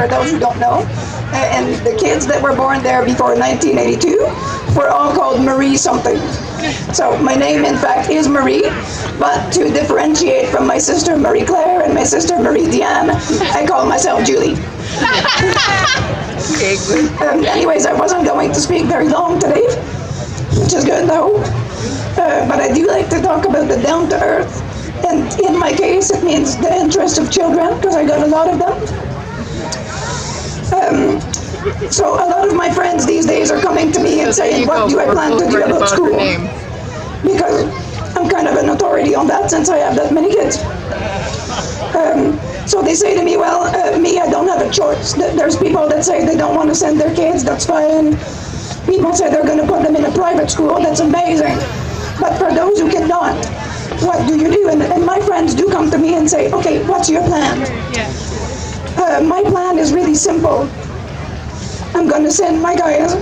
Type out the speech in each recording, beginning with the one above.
for those who don't know. And the kids that were born there before 1982 were all called Marie something. So my name, in fact, is Marie, but to differentiate from my sister Marie Claire and my sister Marie Diane, I call myself Julie. Anyways, I wasn't going to speak very long today, which is good, though. But I do like to talk about the down-to-earth. And in my case, it means the interest of children, because I got a lot of them. So a lot of my friends these days are coming to me and saying, what do I plan to do about school? Because I'm kind of an authority on that since I have that many kids. So they say to me, well, I don't have a choice. There's people that say they don't want to send their kids, that's fine. People say they're going to put them in a private school, that's amazing. But for those who cannot, what do you do? And my friends do come to me and say, okay, what's your plan? My plan is really simple. I'm going to send my guys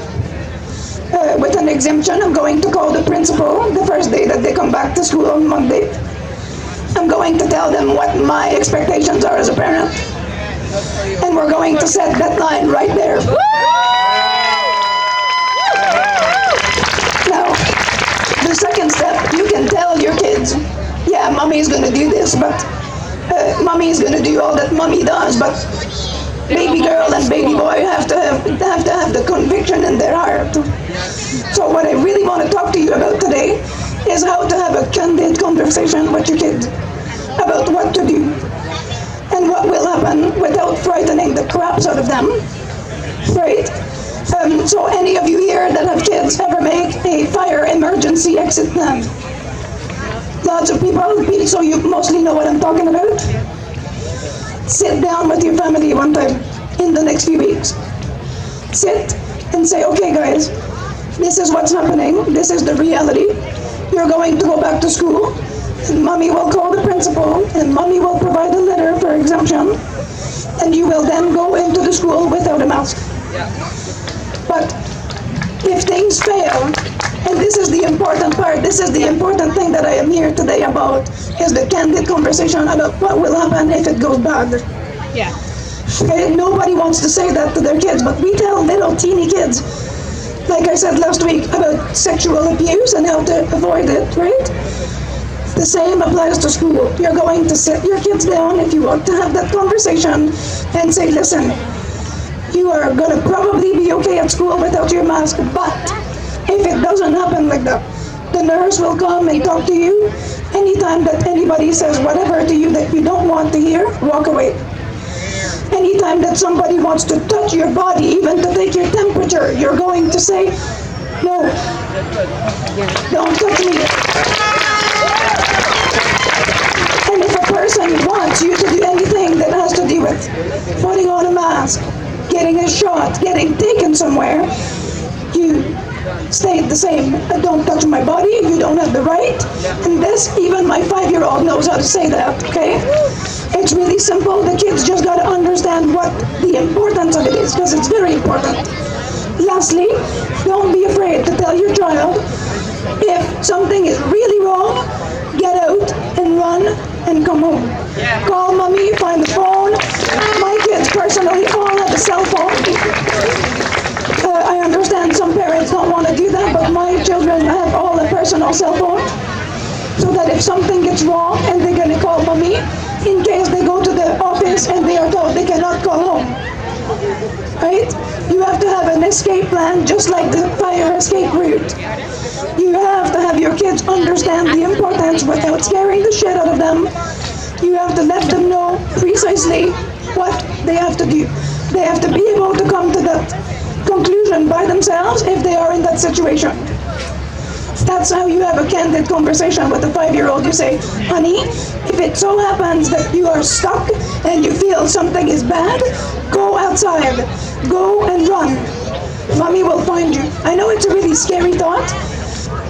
with an exemption. I'm going to call the principal the first day that they come back to school on Monday. I'm going to tell them what my expectations are as a parent. And we're going to set that line right there. Now, the second step, you can tell your kids, yeah, mommy's going to do this, but mommy's going to do all that mommy does, but baby girl and baby boy have to have the conviction in their heart. So what I really want to talk to you about today is how to have a candid conversation with your kids about what to do and what will happen without frightening the craps out of them, right? So any of you here that have kids ever make a fire emergency exit plan? Lots of people, so you mostly know what I'm talking about. Sit down with your family one time in the next few weeks. Sit and say, okay guys, this is what's happening, this is the reality. You're going to go back to school, and mommy will call the principal, and mommy will provide a letter for exemption, and you will then go into the school without a mask. But if things fail, and this is the important part, this is the important thing that I am here today about, is the candid conversation about what will happen if it goes bad. Yeah. Okay? Nobody wants to say that to their kids, but we tell little teeny kids, like I said last week, about sexual abuse and how to avoid it, right? The same applies to school. You're going to sit your kids down if you want to have that conversation and say, listen, you are going to probably be okay at school without your mask, but if it doesn't happen like that, the nurse will come and talk to you. Anytime that anybody says whatever to you that you don't want to hear, walk away. Anytime that somebody wants to touch your body, even to take your temperature, you're going to say, no, don't touch me. And if a person wants you to do anything that has to do with putting on a mask, getting a shot, getting taken somewhere, you stay the same. Don't touch my body, you don't have the right. And this, even my 5-year-old knows how to say that, okay? It's really simple. The kids just got to understand what the importance of it is, because it's very important. Lastly, don't be afraid to tell your child if something is really wrong, get out and run and come home. Call mommy, find the phone. My kids personally all have a cell phone. I understand some parents don't want to do that, but my children have all a personal cell phone, so that if something gets wrong and they're going to call mommy, in case they go to the office and they are told they cannot call home. Right? You have to have an escape plan, just like the fire escape route. You have to have your kids understand the importance without scaring the shit out of them. You have to let them know precisely what they have to do. They have to be able to come to that conclusion by themselves if they are in that situation. That's how you have a candid conversation with a 5-year-old. You say, honey, if it so happens that you are stuck and you feel something is bad, go outside, go and run. Mommy will find you. I know it's a really scary thought,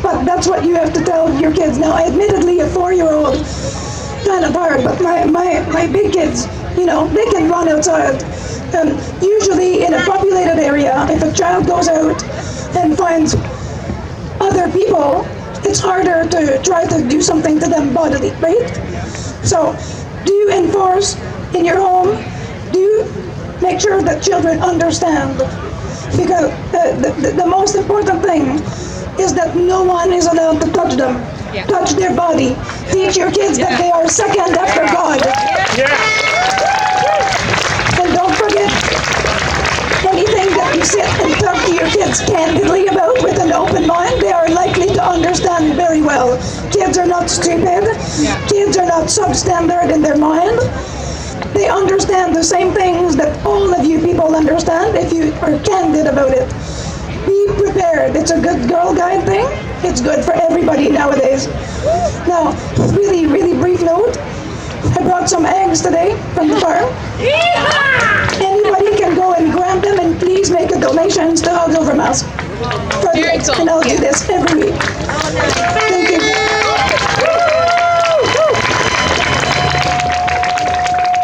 but that's what you have to tell your kids. Now, admittedly, a 4-year-old, kind of hard, but my big kids, you know, they can run outside. Usually in a populated area, if a child goes out and finds other people, it's harder to try to do something to them bodily, right? So do enforce in your home, do make sure that children understand. Because the most important thing is that no one is allowed to touch them, touch their body. Teach your kids that they are second after God. And don't forget, anything that you sit and talk to your kids candidly about with an open mind, they are likely to understand very well. Kids are not stupid. Kids are not substandard in their mind. They understand the same things that all of you people understand if you are candid about it. Be prepared. It's a good Girl Guide thing. It's good for everybody nowadays. Now, really, really brief note. I brought some eggs today from the farm. Anybody can go and grab them, and please make a donation to Hogs Over Mask. And I'll do this every week.